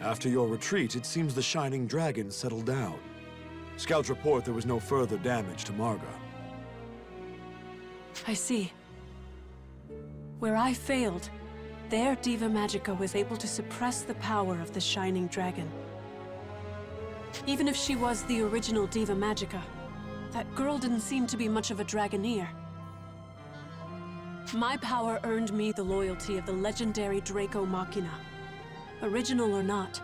After your retreat, it seems the Shining Dragon settled down. Scouts report there was no further damage to Marga. I see. Where I failed, their Diva Magica was able to suppress the power of the Shining Dragon. Even if she was the original Diva Magica, that girl didn't seem to be much of a Dragoneer. My power earned me the loyalty of the legendary Draco Machina. Original or not,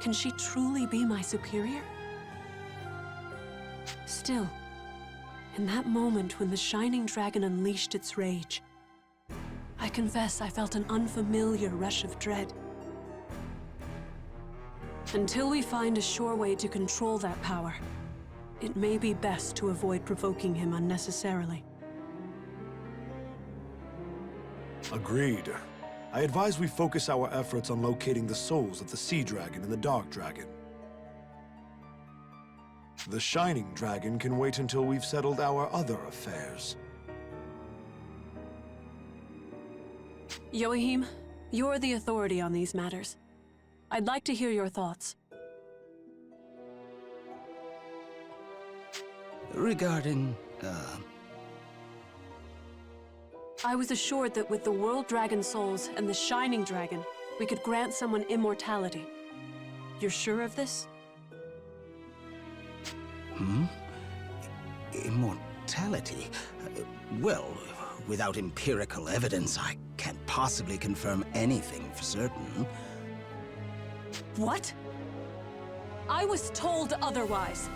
can she truly be my superior? Still, in that moment when the Shining Dragon unleashed its rage, I confess I felt an unfamiliar rush of dread. Until we find a sure way to control that power, it may be best to avoid provoking him unnecessarily. Agreed. I advise we focus our efforts on locating the souls of the Sea Dragon and the Dark Dragon. The Shining Dragon can wait until we've settled our other affairs. Yoahim, you're the authority on these matters. I'd like to hear your thoughts. Regarding, I was assured that with the World Dragon souls and the Shining Dragon, we could grant someone immortality. You're sure of this? Immortality? Well, without empirical evidence, I can't possibly confirm anything for certain. What? I was told otherwise.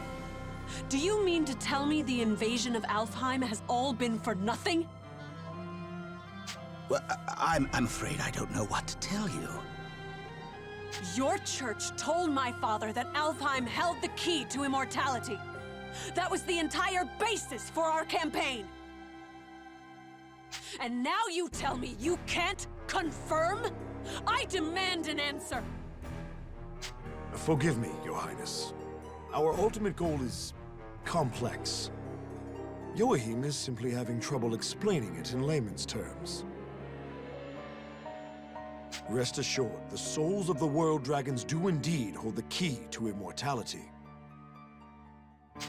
Do you mean to tell me the invasion of Alfheim has all been for nothing? Well, I'm afraid I don't know what to tell you. Your church told my father that Alfheim held the key to immortality. That was the entire basis for our campaign. And now you tell me you can't confirm? I demand an answer. Forgive me, Your Highness. Our ultimate goal is complex. Yoahim is simply having trouble explaining it in layman's terms. Rest assured, the souls of the World Dragons do indeed hold the key to immortality.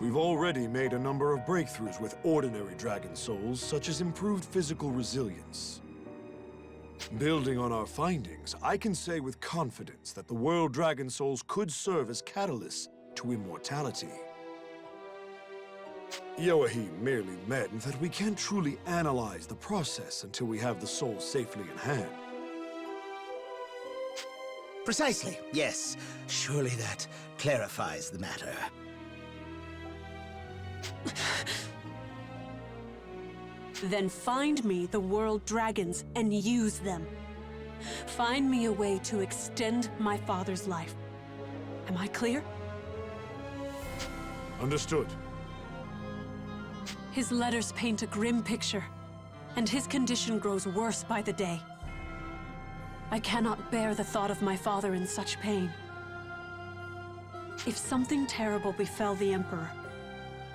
We've already made a number of breakthroughs with ordinary dragon souls, such as improved physical resilience. Building on our findings, I can say with confidence that the World Dragon souls could serve as catalysts to immortality. Yoahim merely meant that we can't truly analyze the process until we have the souls safely in hand. Precisely, yes. Surely that clarifies the matter. Then find me the World Dragons and use them. Find me a way to extend my father's life. Am I clear? Understood. His letters paint a grim picture, and his condition grows worse by the day. I cannot bear the thought of my father in such pain. If something terrible befell the Emperor,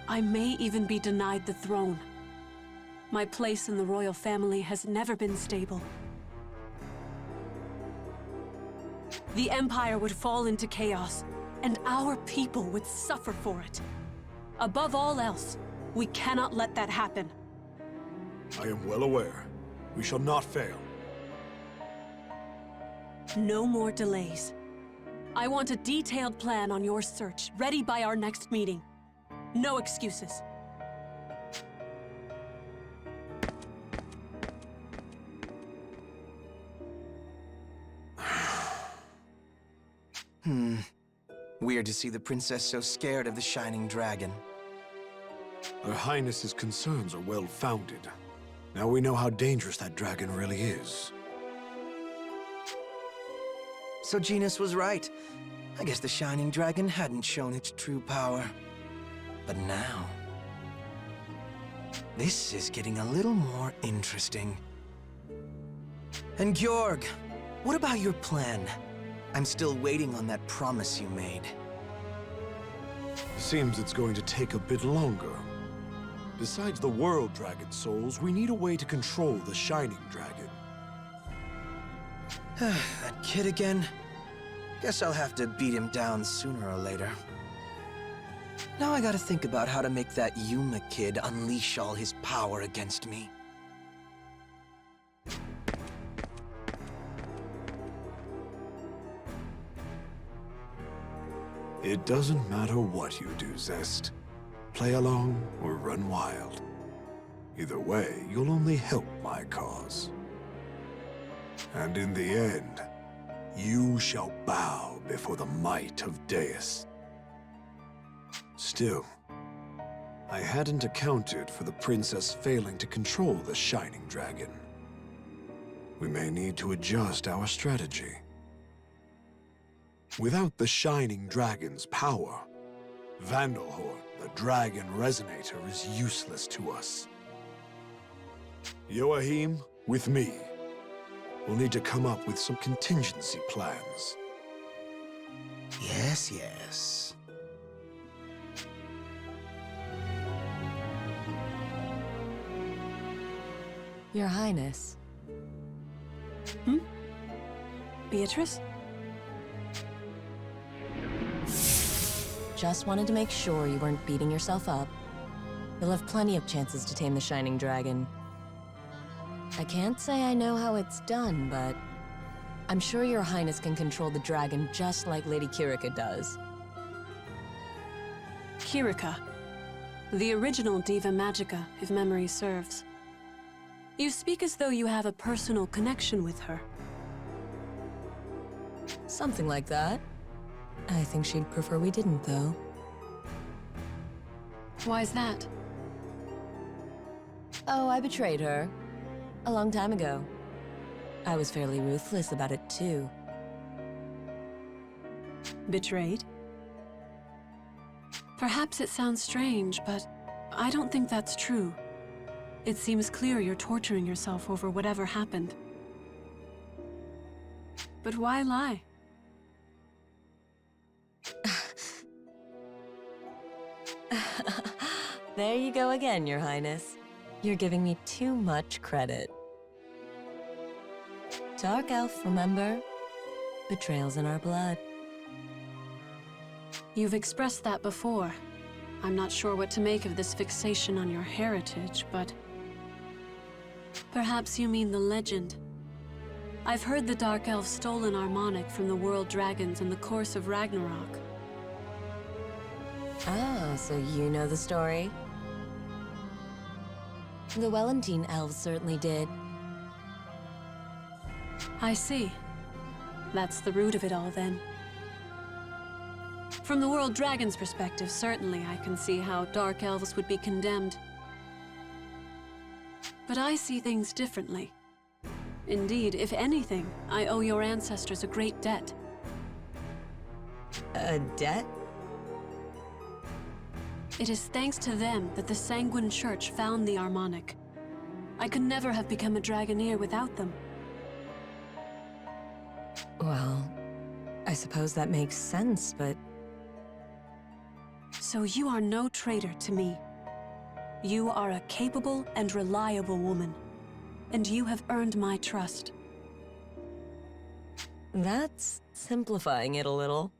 I may even be denied the throne. My place in the royal family has never been stable. The Empire would fall into chaos, and our people would suffer for it. Above all else, we cannot let that happen. I am well aware. We shall not fail. No more delays. I want a detailed plan on your search, ready by our next meeting. No excuses. Weird to see the princess so scared of the Shining Dragon. Her Highness's concerns are well-founded. Now we know how dangerous that dragon really is. So Genus was right. I guess the Shining Dragon hadn't shown its true power. But now... this is getting a little more interesting. And Georg, what about your plan? I'm still waiting on that promise you made. Seems it's going to take a bit longer. Besides the World Dragon souls, we need a way to control the Shining Dragon. That kid again? Guess I'll have to beat him down sooner or later. Now I gotta think about how to make that Yuma kid unleash all his power against me. It doesn't matter what you do, Zest. Play along or run wild. Either way, you'll only help my cause. And in the end, you shall bow before the might of Deus. Still, I hadn't accounted for the princess failing to control the Shining Dragon. We may need to adjust our strategy. Without the Shining Dragon's power, Vandalhorn, the Dragon Resonator, is useless to us. Joachim, with me. We'll need to come up with some contingency plans. Yes, yes. Your Highness. Beatrice? Just wanted to make sure you weren't beating yourself up. You'll have plenty of chances to tame the Shining Dragon. I can't say I know how it's done, but I'm sure your Highness can control the dragon just like Lady Kirika does. Kirika. The original Diva Magica, if memory serves. You speak as though you have a personal connection with her. Something like that. I think she'd prefer we didn't, though. Why's that? Oh, I betrayed her. A long time ago. I was fairly ruthless about it, too. Betrayed? Perhaps it sounds strange, but I don't think that's true. It seems clear you're torturing yourself over whatever happened. But why lie? There you go again, Your Highness. You're giving me too much credit. Dark Elf, remember? Betrayal's in our blood. You've expressed that before. I'm not sure what to make of this fixation on your heritage, but... perhaps you mean the legend. I've heard the Dark Elf stole an harmonic from the World Dragons in the course of Ragnarok. Ah, so you know the story? The Wellentine elves certainly did. I see. That's the root of it all, then. From the World Dragon's perspective, certainly I can see how Dark Elves would be condemned. But I see things differently. Indeed, if anything, I owe your ancestors a great debt. A debt? It is thanks to them that the Sanguine Church found the harmonic. I could never have become a Dragoneer without them. Well, I suppose that makes sense, but... So you are no traitor to me. You are a capable and reliable woman, and you have earned my trust. That's simplifying it a little.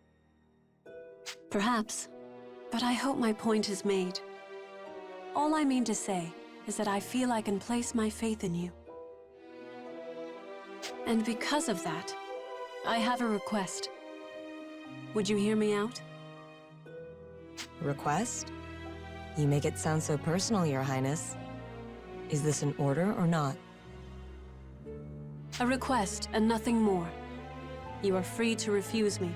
Perhaps, but I hope my point is made. All I mean to say is that I feel I can place my faith in you. And because of that, I have a request. Would you hear me out? Request? You make it sound so personal, Your Highness. Is this an order or not? A request and nothing more. You are free to refuse me.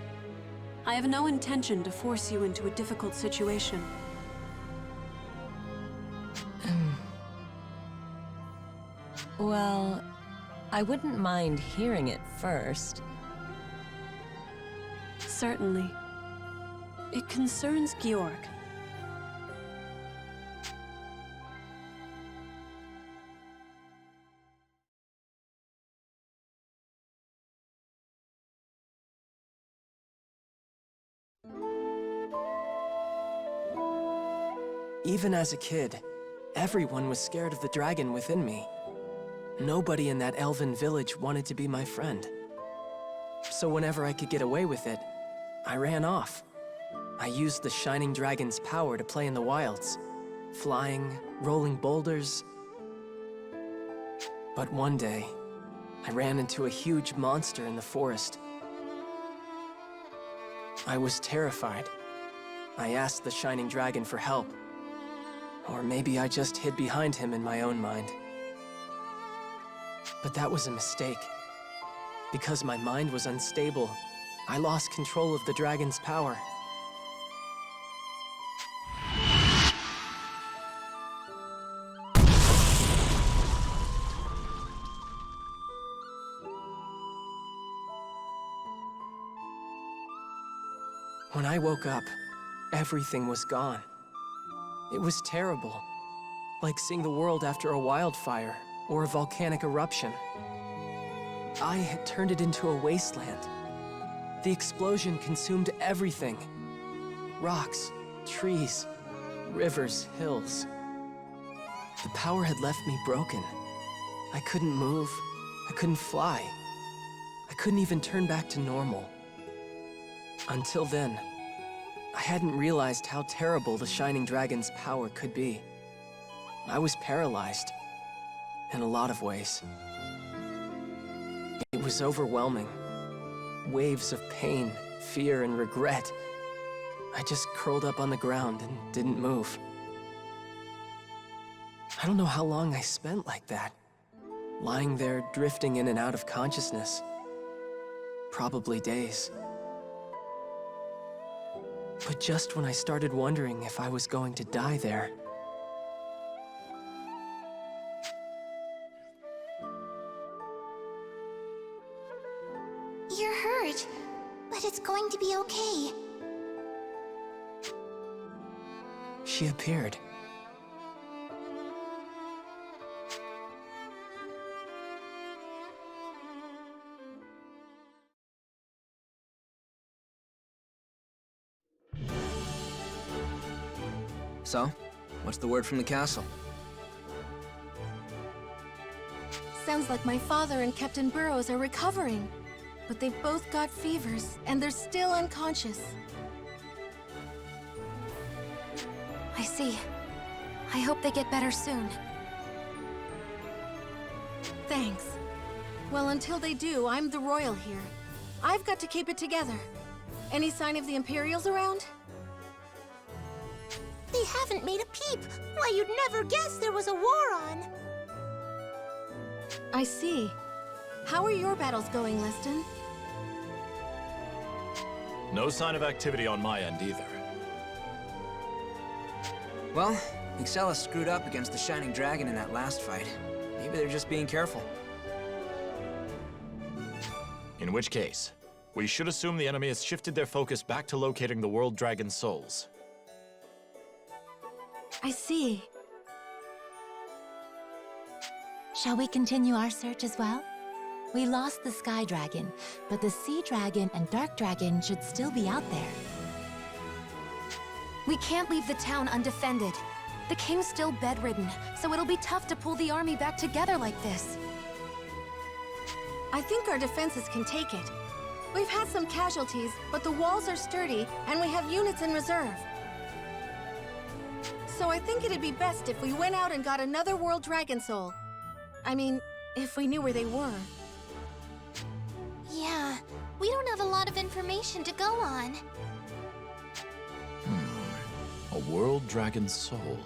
I have no intention to force you into a difficult situation. Well, I wouldn't mind hearing it first. Certainly. It concerns Georg. Even as a kid, everyone was scared of the dragon within me. Nobody in that elven village wanted to be my friend. So whenever I could get away with it, I ran off. I used the Shining Dragon's power to play in the wilds, flying, rolling boulders. But one day, I ran into a huge monster in the forest. I was terrified. I asked the Shining Dragon for help. Or maybe I just hid behind him in my own mind. But that was a mistake. Because my mind was unstable, I lost control of the dragon's power. When I woke up, everything was gone. It was terrible, like seeing the world after a wildfire or a volcanic eruption. I had turned it into a wasteland. The explosion consumed everything. Rocks, trees, rivers, hills. The power had left me broken. I couldn't move, I couldn't fly. I couldn't even turn back to normal. Until then, I hadn't realized how terrible the Shining Dragon's power could be. I was paralyzed, in a lot of ways. It was overwhelming. Waves of pain, fear, and regret. I just curled up on the ground and didn't move. I don't know how long I spent like that, lying there drifting in and out of consciousness. Probably days. But just when I started wondering if I was going to die there, You're hurt, but it's going to be okay. she appeared. So, what's the word from the castle? Sounds like my father and Captain Burrows are recovering. But they've both got fevers, and they're still unconscious. I see. I hope they get better soon. Thanks. Well, until they do, I'm the royal here. I've got to keep it together. Any sign of the Imperials around? They haven't made a peep. Why, you'd never guess there was a war on. I see. How are your battles going, Lestin? No sign of activity on my end either. Well, Excella screwed up against the Shining Dragon in that last fight. Maybe they're just being careful. In which case, we should assume the enemy has shifted their focus back to locating the World Dragon's souls. I see. Shall we continue our search as well? We lost the Sky Dragon, but the Sea Dragon and Dark Dragon should still be out there. We can't leave the town undefended. The king's still bedridden, so it'll be tough to pull the army back together like this. I think our defenses can take it. We've had some casualties, but the walls are sturdy, and we have units in reserve. So I think it'd be best if we went out and got another World Dragon Soul. I mean, if we knew where they were. Yeah, we don't have a lot of information to go on. A World Dragon's soul.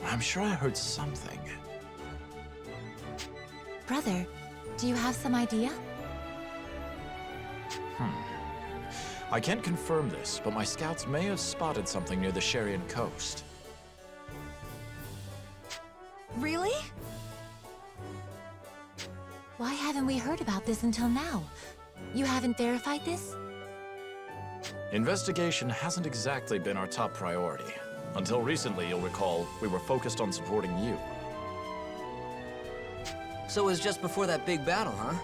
I'm sure I heard something. Brother, do you have some idea? I can't confirm this, but my scouts may have spotted something near the Sharion Coast. Really? Why haven't we heard about this until now? You haven't verified this? Investigation hasn't exactly been our top priority. Until recently, you'll recall, we were focused on supporting you. So it was just before that big battle, huh?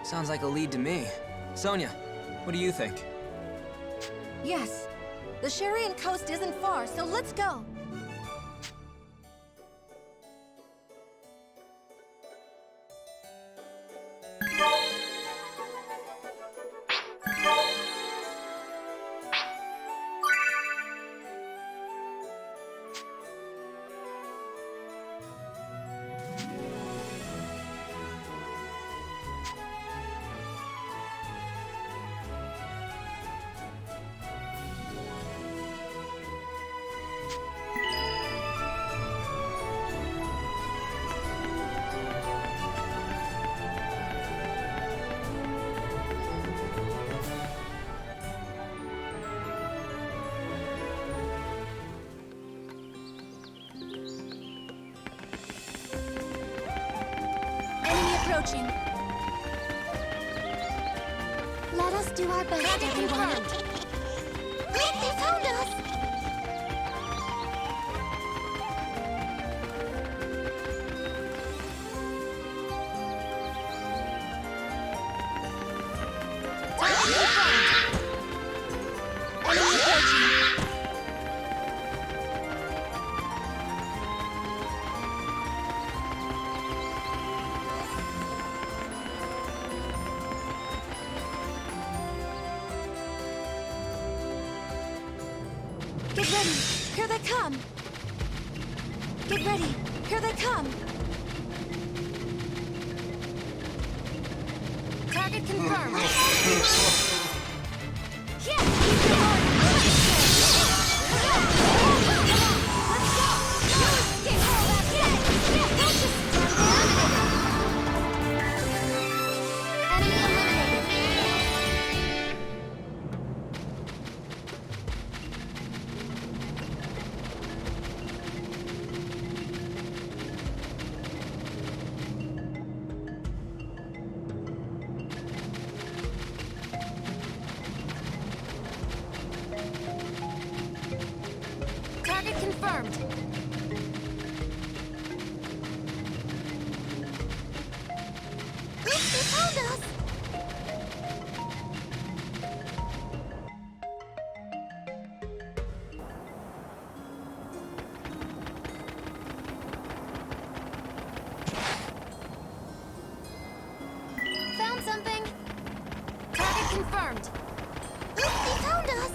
Sounds like a lead to me. Sonia, what do you think? Yes. The Sharion Coast isn't far, so let's go. watching. Let us do our best, everyone. They found us! Get ready! Here they come! Get ready! Here they come! Target confirmed! Yeah! Keep your mark! Let's go! No escape! That's it! Don't just stand there! Enemy eliminated! Target confirmed. They found us! Found something! Target confirmed. They found us!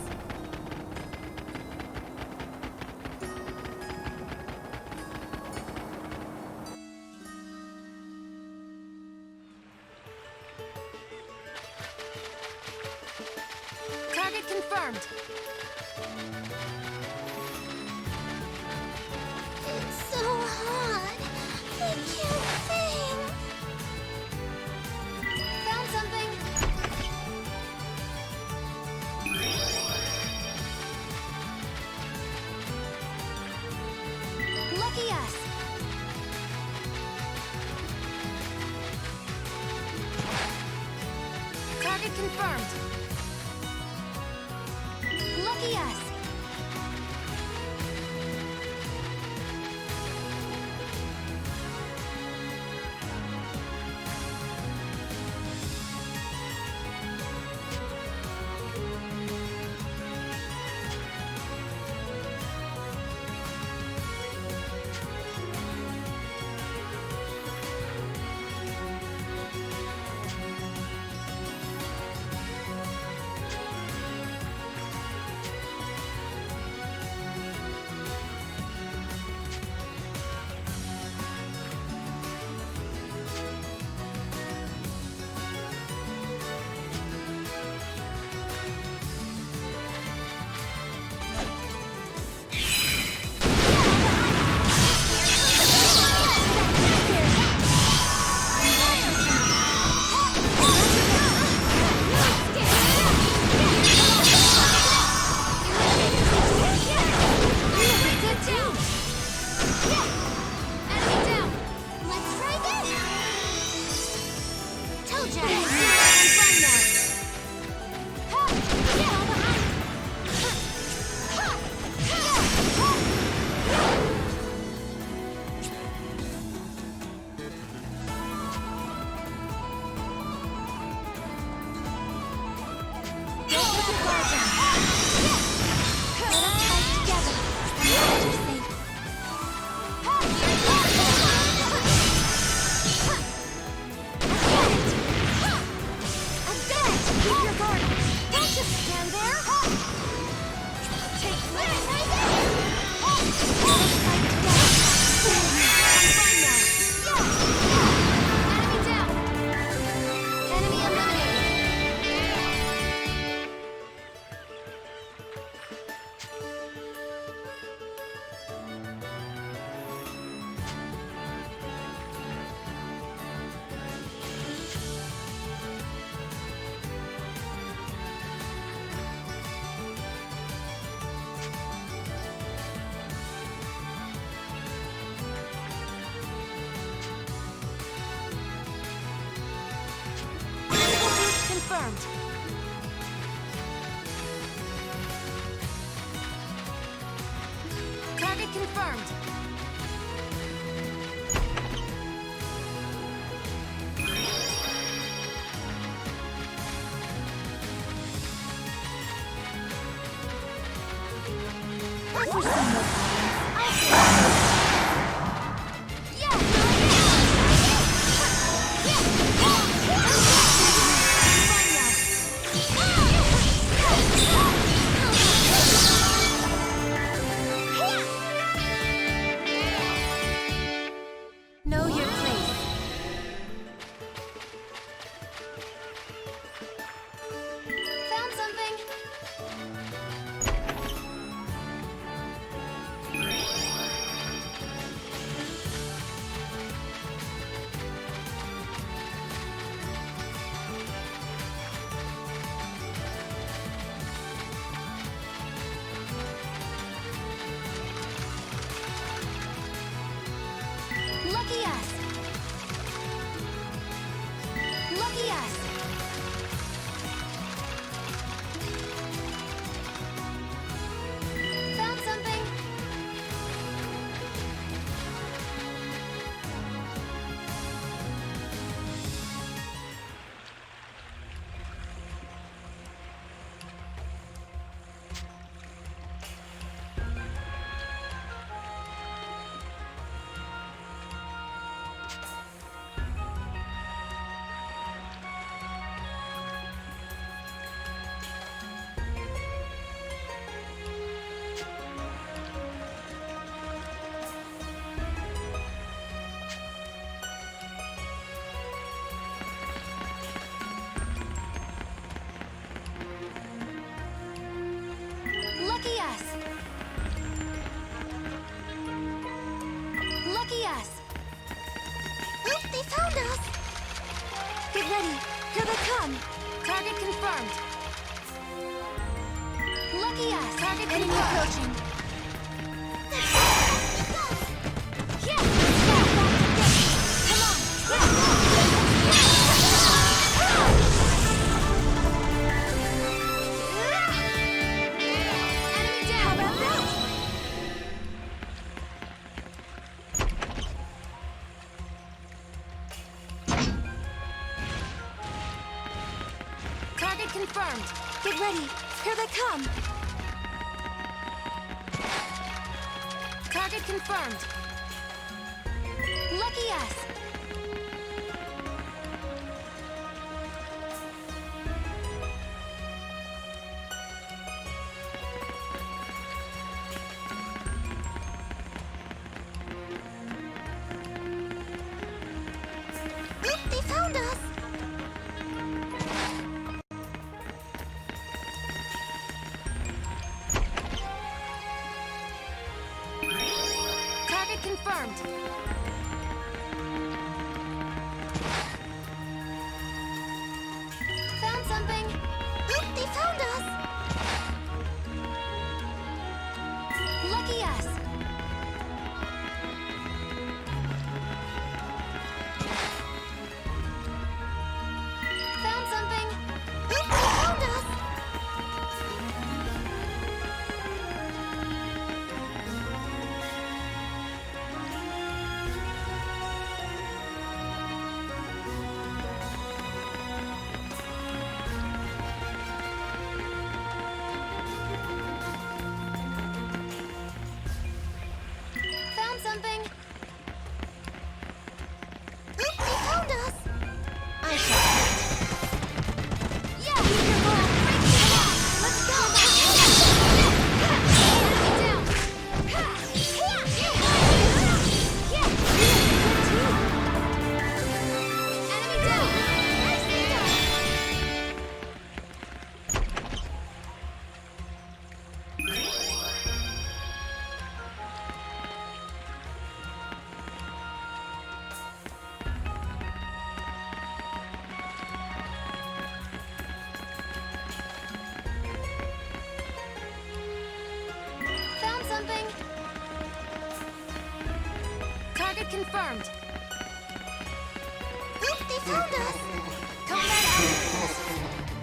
Target confirmed. It's so hot. I can't sing. Found something. Lucky us. Target confirmed. Lucky us! confirmed. Target confirmed. Know your place. Found something. Lucky us. Lucky us. Found something. Lucky us. Lucky us. Oop, they found us. Get ready. Here they come. Target confirmed. Lucky us. Target enemy approaching. Yeah. Come on. Enemy down. How about that? Target confirmed. Get ready. Here they come. Target confirmed. Lucky us. Oop, they found us. Target confirmed. Found something. Oop, they found us. Lucky us. Found something. Oop, they found us. Found something. Oop, they found us. I shall yeah, keep your ball. Come on, let's go. Enemy down. Enemy down. Found something. Target confirmed. Oop, they found us. Combat activated.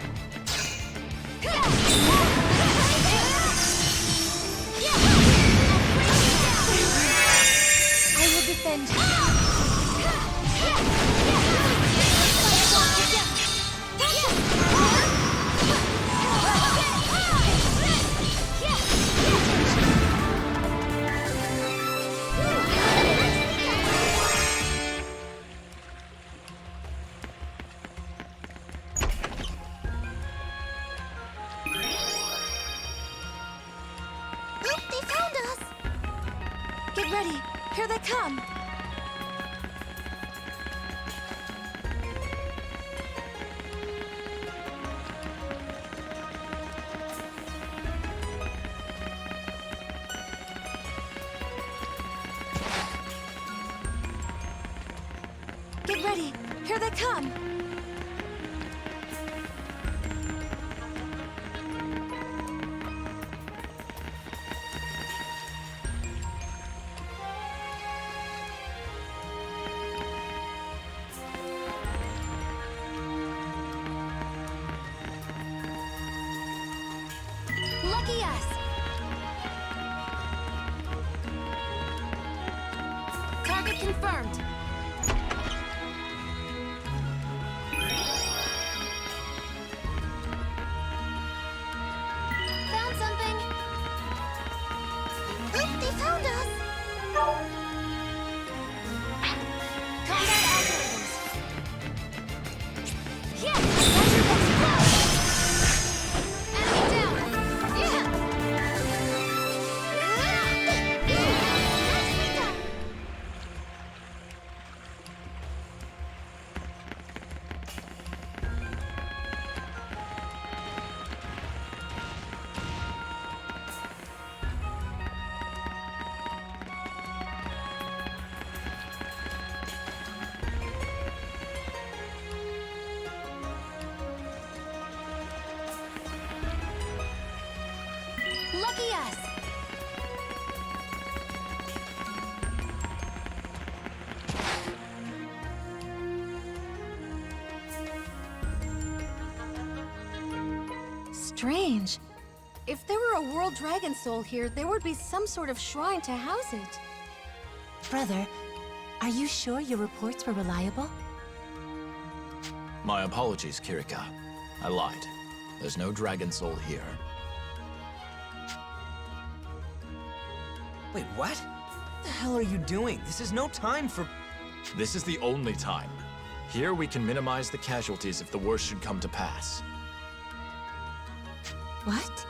They found us! Get ready. Here they come. Get ready. Here they come. Lucky us! Target confirmed. Found something. They found us! Combat algorithms. Yeah! Watch your explode! Enemy down! Yeah! Nicely done! Lucky us! Strange. If there were a world dragon soul here, there would be some sort of shrine to house it. Brother, are you sure your reports were reliable? My apologies, Kirika. I lied. There's no dragon soul here. Wait, what? What the hell are you doing? This is no time for... This is the only time. Here we can minimize the casualties if the worst should come to pass. What?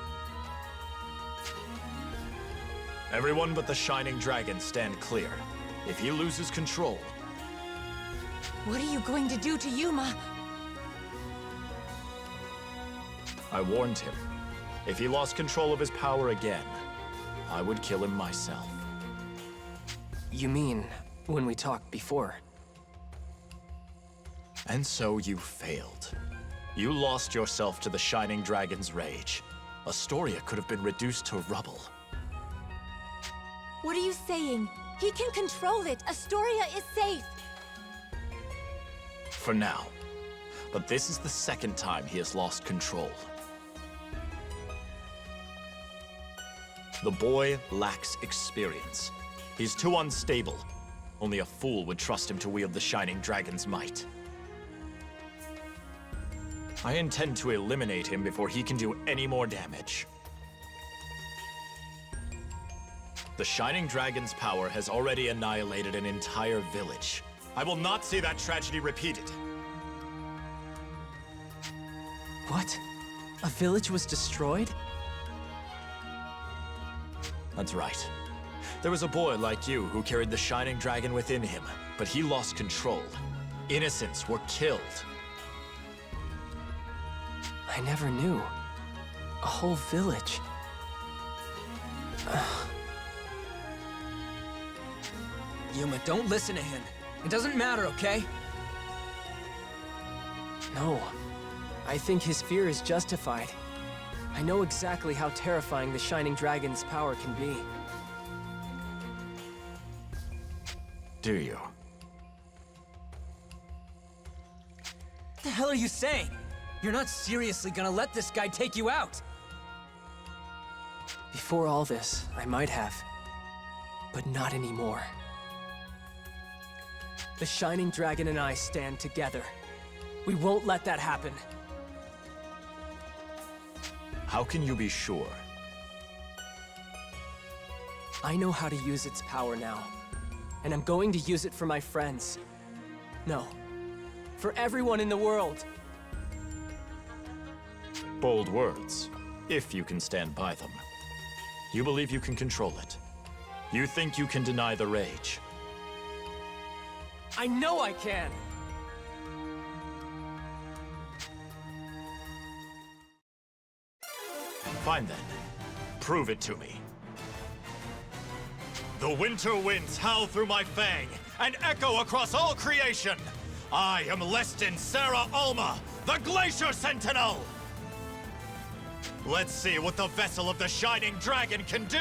Everyone but the Shining Dragon stand clear. If he loses control, What are you going to do to Yuma? I warned him. If he lost control of his power again, I would kill him myself. You mean when we talked before? And so you failed. You lost yourself to the Shining Dragon's rage. Astoria could have been reduced to rubble. What are you saying? He can control it. Astoria is safe. For now. But this is the second time he has lost control. The boy lacks experience. He's too unstable. Only a fool would trust him to wield the Shining Dragon's might. I intend to eliminate him before he can do any more damage. The Shining Dragon's power has already annihilated an entire village. I will not see that tragedy repeated. What? A village was destroyed? That's right. There was a boy like you who carried the Shining Dragon within him, but he lost control. Innocents were killed. I never knew. A whole village. Yuma, don't listen to him. It doesn't matter, okay? No. I think his fear is justified. I know exactly how terrifying the Shining Dragon's power can be. Do you? What the hell are you saying? You're not seriously gonna let this guy take you out! Before all this, I might have. But not anymore. The Shining Dragon and I stand together. We won't let that happen. How can you be sure? I know how to use its power now. And I'm going to use it for my friends. No. For everyone in the world. Bold words, if you can stand by them. You believe you can control it. You think you can deny the rage. I know I can! Fine then. Prove it to me. The winter winds howl through my fang and echo across all creation. I am Lestin Sarah Alma, the Glacier Sentinel! Let's see what the vessel of the Shining Dragon can do!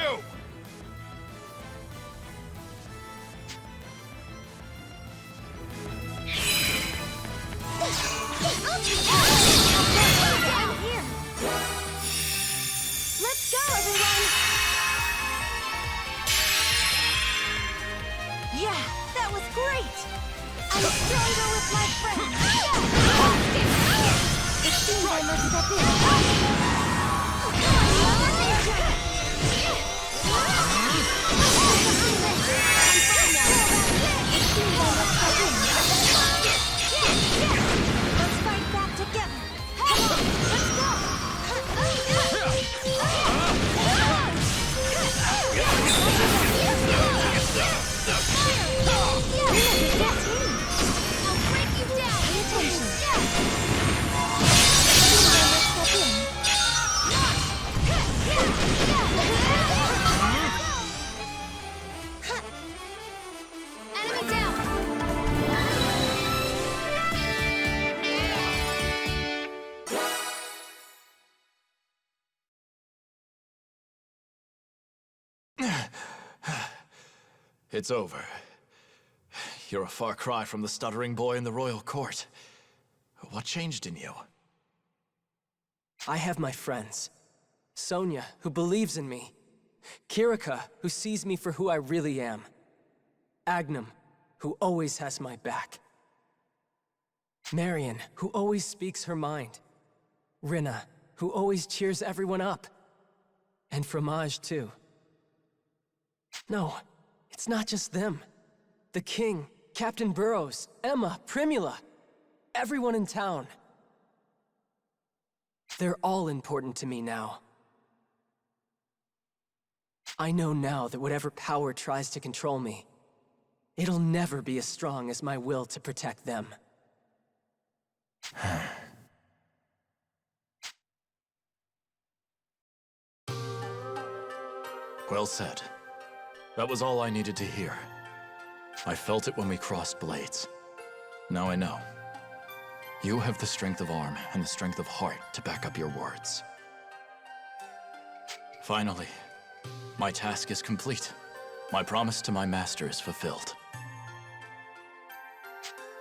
Let's go, everyone! Yeah, that was great! I'm stronger with my friends! It seems I must step in. Let's fight back together! Come on, let's I'll break you down! Pay attention! Enemy down! It's over. You're a far cry from the stuttering boy in the royal court. What changed in you? I have my friends. Sonia, who believes in me. Kirika, who sees me for who I really am. Agnum, who always has my back. Marion, who always speaks her mind. Rinna, who always cheers everyone up. And Fromage, too. No, it's not just them. The King, Captain Burrows, Emma, Primula, everyone in town. They're all important to me now. I know now that whatever power tries to control me, it'll never be as strong as my will to protect them. Well said. That was all I needed to hear. I felt it when we crossed blades. Now I know. You have the strength of arm and the strength of heart to back up your words. Finally, my task is complete. My promise to my master is fulfilled.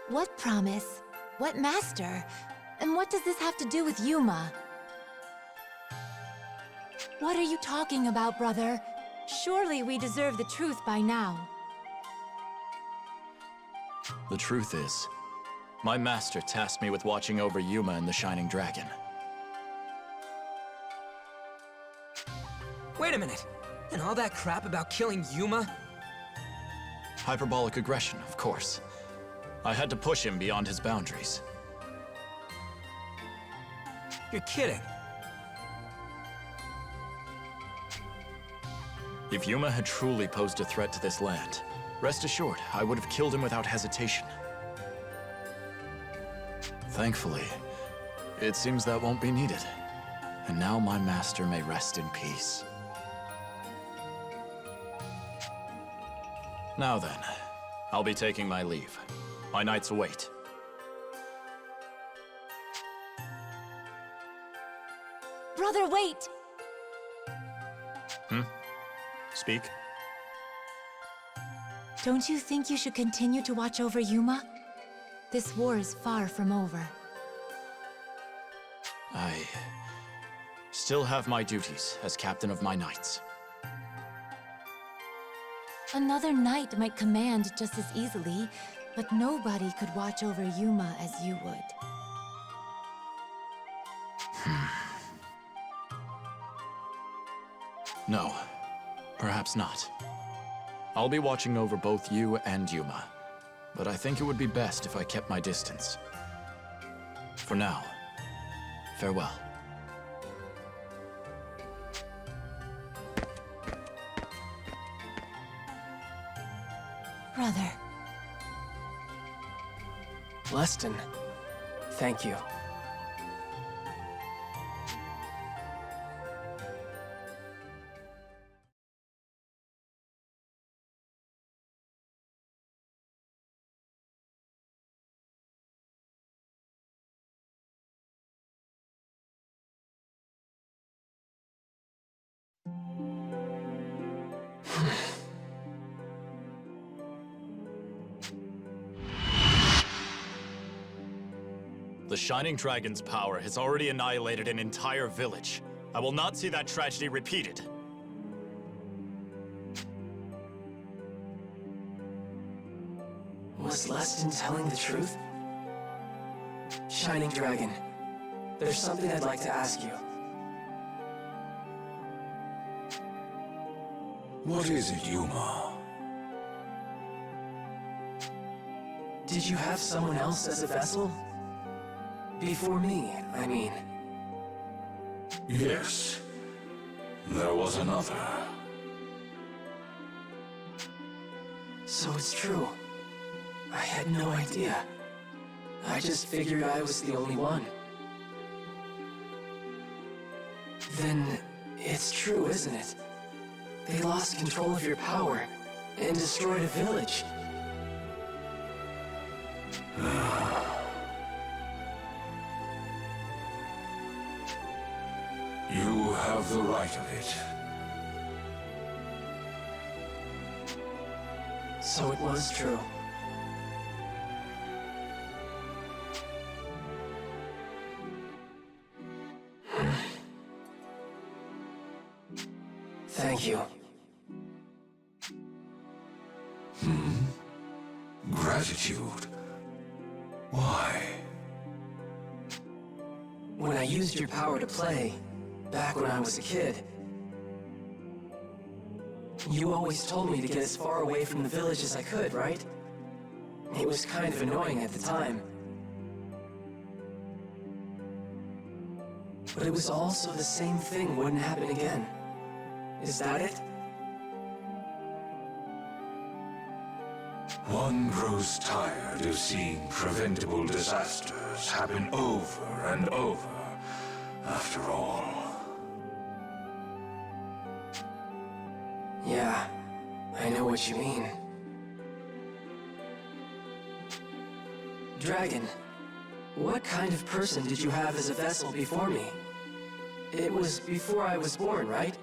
What promise? What master? And what does this have to do with Yuma? What are you talking about, brother? Surely we deserve the truth by now. The truth is, my master tasked me with watching over Yuma and the Shining Dragon. Wait a minute! And all that crap about killing Yuma? Hyperbolic aggression, of course. I had to push him beyond his boundaries. You're kidding. If Yuma had truly posed a threat to this land, rest assured, I would have killed him without hesitation. Thankfully, it seems that won't be needed. And now my master may rest in peace. Now then, I'll be taking my leave. My knights await. Brother, wait! Speak. Don't you think you should continue to watch over Yuma? This war is far from over. I still have my duties as captain of my knights. Another knight might command just as easily, but nobody could watch over Yuma as you would. No, perhaps not. I'll be watching over both you and Yuma, but I think it would be best if I kept my distance. For now, farewell. Brother. Lestin, thank you. The Shining Dragon's power has already annihilated an entire village. I will not see that tragedy repeated. Was Lestin telling the truth? Shining Dragon, there's something I'd like to ask you. What is it, Yuma? Did you have someone else as a vessel? Before me, I mean. Yes. There was another. So it's true. I had no idea. I just figured I was the only one. Then it's true, isn't it? They lost control of your power and destroyed a village. You have the right of it. So it was true. Thank you. Gratitude? Why? When I used your power to play, back when I was a kid, you always told me to get as far away from the village as I could, right? It was kind of annoying at the time. But it was also the same thing wouldn't happen again. Is that it? One grows tired of seeing preventable disasters happen over and over, after all. Yeah, I know what you mean. Dragon, what kind of person did you have as a vessel before me? It was before I was born, right?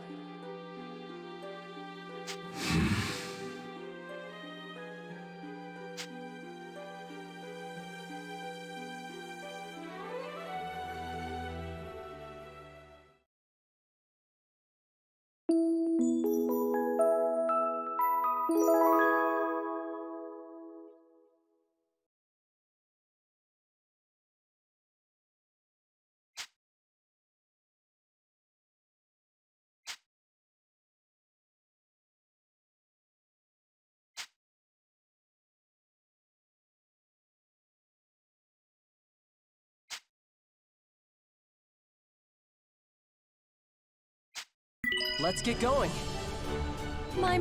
Let's get going. My.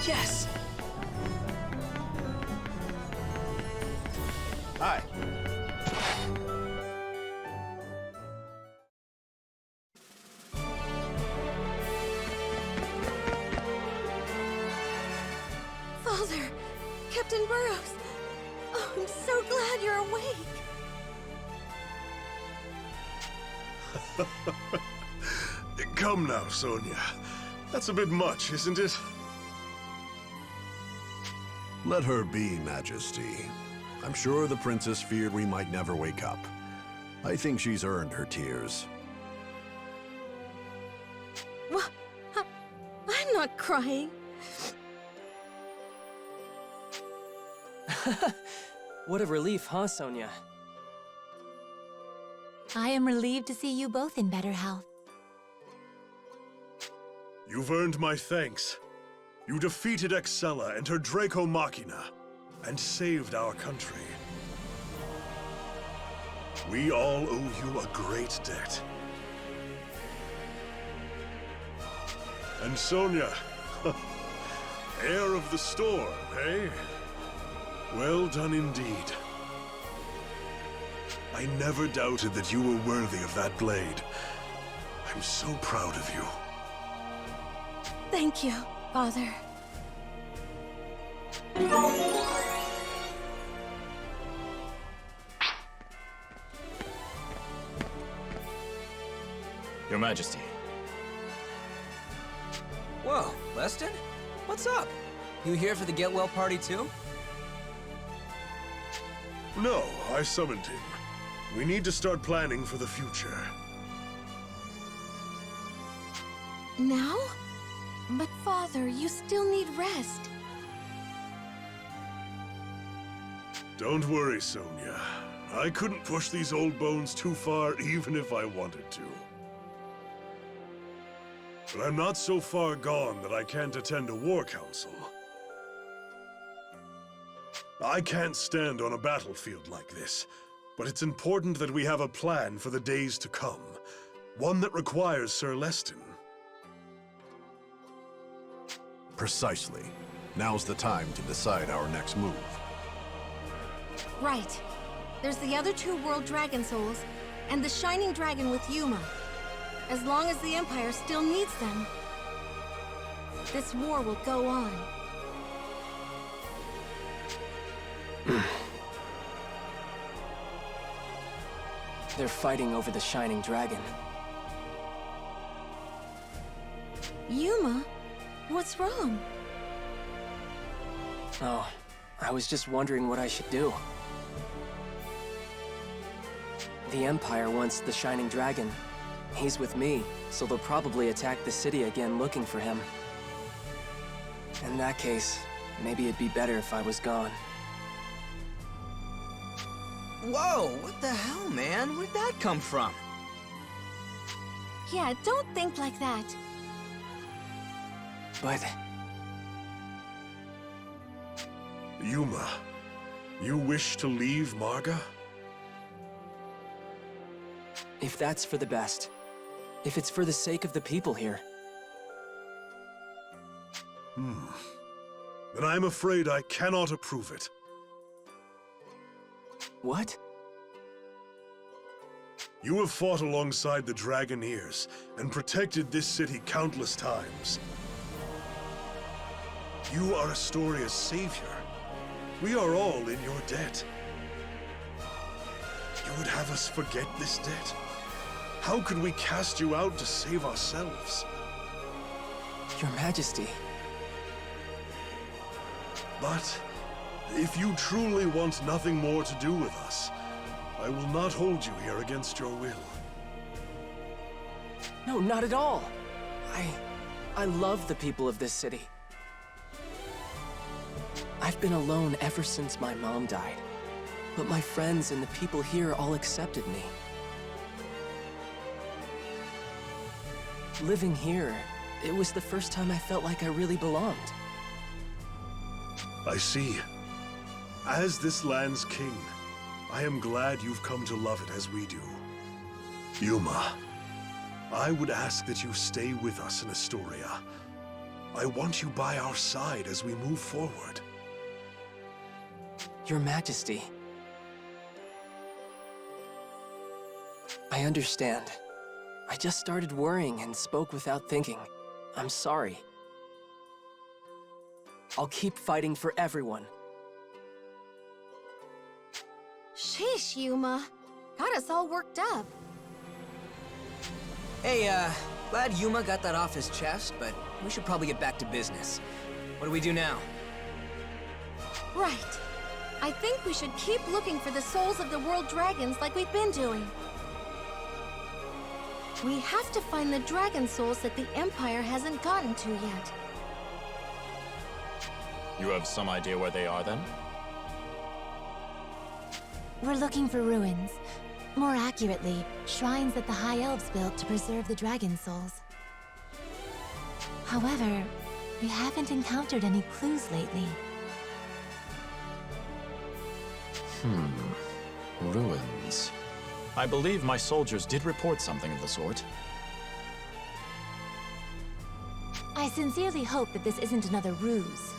Yes! Hi. Father! Captain Burrows! Oh, I'm so glad you're awake! Come now, Sonia. That's a bit much, isn't it? Let her be, Majesty. I'm sure the princess feared we might never wake up. I think she's earned her tears. What? I'm not crying. What a relief, huh, Sonia? I am relieved to see you both in better health. You've earned my thanks. You defeated Excella and her Draco Machina, and saved our country. We all owe you a great debt. And Sonia, heir of the storm, eh? Well done indeed. I never doubted that you were worthy of that blade. I'm so proud of you. Thank you, Father. Your Majesty. Whoa, Lestin? What's up? You here for the get well party too? No, I summoned him. We need to start planning for the future. Now? But Father, you still need rest. Don't worry, Sonia. I couldn't push these old bones too far even if I wanted to. But I'm not so far gone that I can't attend a war council. I can't stand on a battlefield like this, but it's important that we have a plan for the days to come. One that requires Sir Lestin. Precisely. Now's the time to decide our next move. Right. There's the other two World Dragon Souls, and the Shining Dragon with Yuma. As long as the Empire still needs them, this war will go on. They're fighting over the Shining Dragon. Yuma? What's wrong? Oh, I was just wondering what I should do. The Empire wants the Shining Dragon. He's with me, so they'll probably attack the city again looking for him. In that case, maybe it'd be better if I was gone. Whoa, what the hell, man? Where'd that come from? Yeah, don't think like that. But Yuma, you wish to leave Marga? if that's for the best, if it's for the sake of the people here, Then I'm afraid I cannot approve it. what? You have fought alongside the Dragoneers and protected this city countless times. You are Astoria's savior. We are all in your debt. You would have us forget this debt? How could we cast you out to save ourselves? Your Majesty. But if you truly want nothing more to do with us, I will not hold you here against your will. No, not at all. I love the people of this city. I've been alone ever since my mom died, but my friends and the people here all accepted me. Living here, it was the first time I felt like I really belonged. I see. As this land's king, I am glad you've come to love it as we do. Yuma, I would ask that you stay with us in Astoria. I want you by our side as we move forward. Your Majesty. I understand. I just started worrying and spoke without thinking. I'm sorry. I'll keep fighting for everyone. Sheesh, Yuma. Got us all worked up. Hey, glad Yuma got that off his chest, but we should probably get back to business. What do we do now? Right. I think we should keep looking for the souls of the World Dragons like we've been doing. We have to find the Dragon Souls that the Empire hasn't gotten to yet. You have some idea where they are, then? We're looking for ruins. More accurately, shrines that the High Elves built to preserve the dragon souls. However, we haven't encountered any clues lately. Ruins. I believe my soldiers did report something of the sort. I sincerely hope that this isn't another ruse.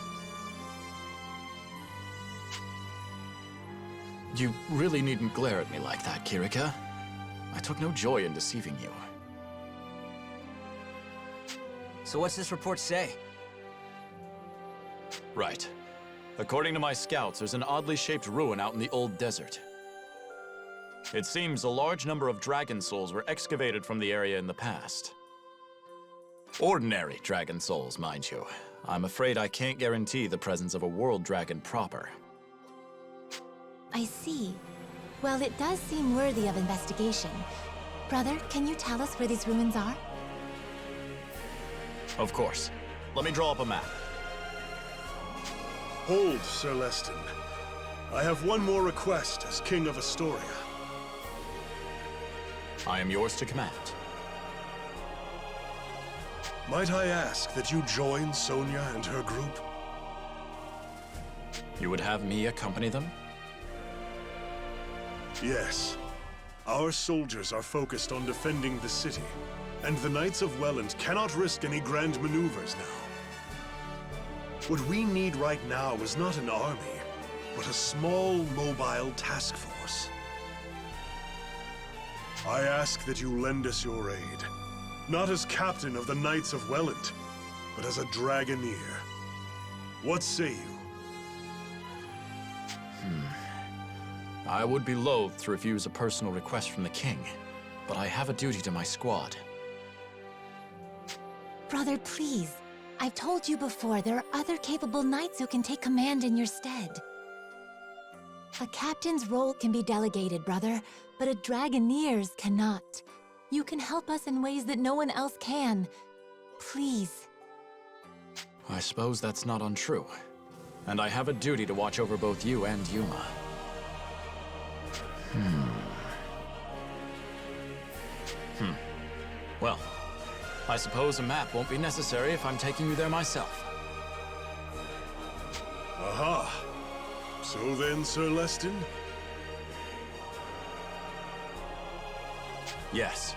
You really needn't glare at me like that, Kirika. I took no joy in deceiving you. So what's this report say? Right. According to my scouts, there's an oddly shaped ruin out in the old desert. It seems a large number of dragon souls were excavated from the area in the past. Ordinary dragon souls, mind you. I'm afraid I can't guarantee the presence of a world dragon proper. I see. Well, it does seem worthy of investigation. Brother, can you tell us where these ruins are? Of course. Let me draw up a map. Hold, Sir Lestin. I have one more request as King of Astoria. I am yours to command. Might I ask that you join Sonia and her group? You would have me accompany them? Yes. Our soldiers are focused on defending the city, and the Knights of Welland cannot risk any grand maneuvers now. What we need right now is not an army, but a small, mobile task force. I ask that you lend us your aid, not as captain of the Knights of Welland, but as a Dragoneer. What say you? I would be loath to refuse a personal request from the king, but I have a duty to my squad. Brother, please. I've told you before, there are other capable knights who can take command in your stead. A captain's role can be delegated, brother, but a Dragoneer's cannot. You can help us in ways that no one else can. Please. I suppose that's not untrue. And I have a duty to watch over both you and Yuma. Well, I suppose a map won't be necessary if I'm taking you there myself. Aha! So then, Sir Lestin? Yes.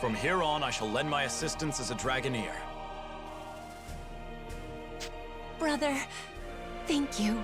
From here on, I shall lend my assistance as a Dragoneer. Brother, thank you.